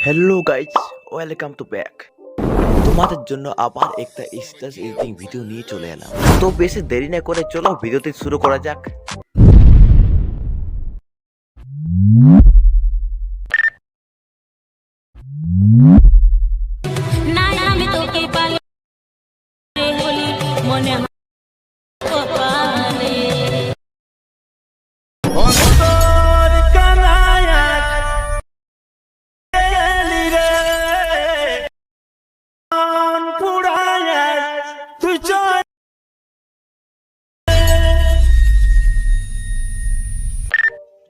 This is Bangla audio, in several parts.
Hello guys, welcome to back. তোমাদের জন্য আবার একটা স্টেটাস এডিটিং ভিডিও নিয়ে চলে এলাম। তো বেশি দেরি না করে চলো ভিডিওটি শুরু করা যাক। নাই আমি তোকে পালে বলি মনে কপালে অন্তর কানায়া গেলি রে মন পুড়ায়া তুই চল।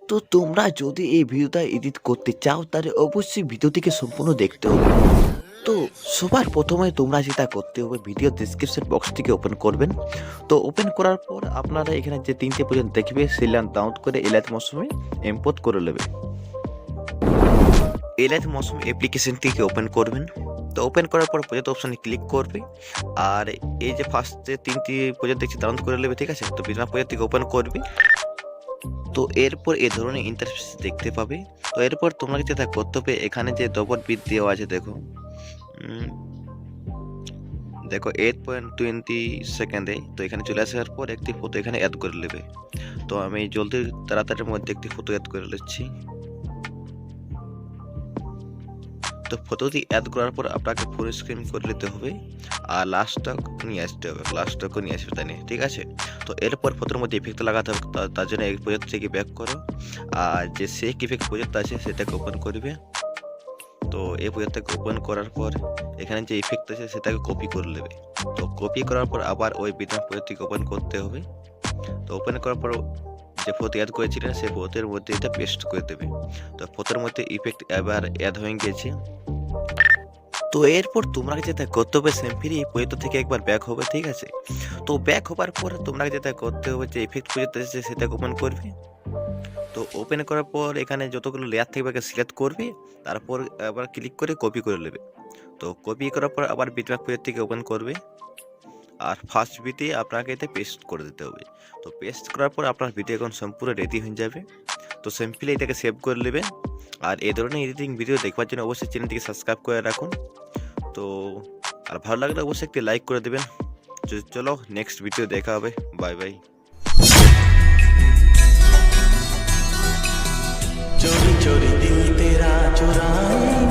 তো তোমরা যদি এই ভিডিওটা এডিট করতে চাও তাহলে অবশ্যই ভিডিওটিকে সম্পূর্ণ দেখতে হবে। তো সবার প্রথমে তোমরা যেটা করতে হবে, ভিডিও ডেসক্রিপশন বক্সটিকে ওপেন করবেন। তো ওপেন করার পর আপনারা এখানে যে তিনটে পর্যন্ত দেখবে সেগুলো ডাউনলোড করে এলাইট মৌসুমে ইম্পোর্ট করে নেবে। এলাইট মৌসুম অ্যাপ্লিকেশনটিকে ওপেন করবেন। তো ওপেন করার পর প্রজেক্ট অপশনে ক্লিক করবে, আর এই যে ফার্স্ট যে তিনটি প্রজেক্ট দেখছি ডাউনলোড করে নেবে, ঠিক আছে। তো বিনা প্রজেক্টটিকে ওপেন করবে। তো এরপর এই ধরনের ইন্টারফেস দেখতে পাবে। তো এরপর তোমাকে যেটা করতে হবে, এখানে যে ডবল বিট দেওয়া আছে দেখো, দেখো 8.20 সেকেন্ডে। তো এখানে চলে আসার পর একটি ফটো এখানে অ্যাড করে নেবে। তো আমি জলদি তাড়াতাড়ির মধ্যে একটি ফটো অ্যাড করে নিচ্ছি। তো ফটোটি অ্যাড করার পর আপনাকে ফুল স্ক্রিন করে নিতে হবে, আর লাস্টটা নিয়ে আসতে হবে, লাস্টটাকে নিয়ে আসবে তাই নিয়ে, ঠিক আছে। তো এরপর ফটোর মধ্যে ইফেক্ট লাগাতে হবে। তার জন্য এই প্রজেক্ট থেকে ব্যাক করো, আর যে শেক ইফেক্ট প্রজেক্ট আছে সেটাকে ওপেন করবে। তো এই প্রজেক্টটাকে ওপেন করার পর এখানে যে ইফেক্ট আছে সেটাকে কপি করে নেবে। তো কপি করার পর আবার ওই বিটম্যাপ প্রজেক্টটিকে ওপেন করতে হবে। তো ওপেন করার পর যে ফটো অ্যাড করেছিলেন সেই ফটোর মধ্যে এটা পেস্ট করে দেবে। তো ফটোর মধ্যে ইফেক্ট এবার অ্যাড হয়ে গেছে। তো এরপর তোমরা যেটা করতে হবে, সিম্পলি এই প্রজেক্ট থেকে একবার ব্যাক হবে, ঠিক আছে। তো ব্যাক হবার পর তোমরা যেটা করতে হবে, যে ইফেক্ট প্রজেক্ট আছে সেটাকে ওপেন করবে। তো ওপেন করার পর এখানে যতগুলো লেয়ার থাকবে সিলেক্ট করবে, তারপর আবার ক্লিক করে কপি করে নেবে। তো কপি করার পর আবার বিটম্যাপ প্রজেক্ট থেকে ওপেন করবে, আর ফার্স্ট বিটে আপনাকে এতে পেস্ট করে দিতে হবে। তো পেস্ট করার পর আপনার ভিডিও এখন সম্পূর্ণ রেডি হয়ে যাবে। তো সিম্পলি এটাকে সেভ করে নেবেন। আর এই ধরনের এডিটিং ভিডিও দেখবার জন্য অবশ্যই চ্যানেলটিকে সাবস্ক্রাইব করে রাখুন। তো আর ভালো লাগলে অবশ্যই একটি লাইক করে দেবেন। চলো নেক্সট ভিডিও দেখা হবে। Bye bye. चोरी चोरी दिल तेरा चुराए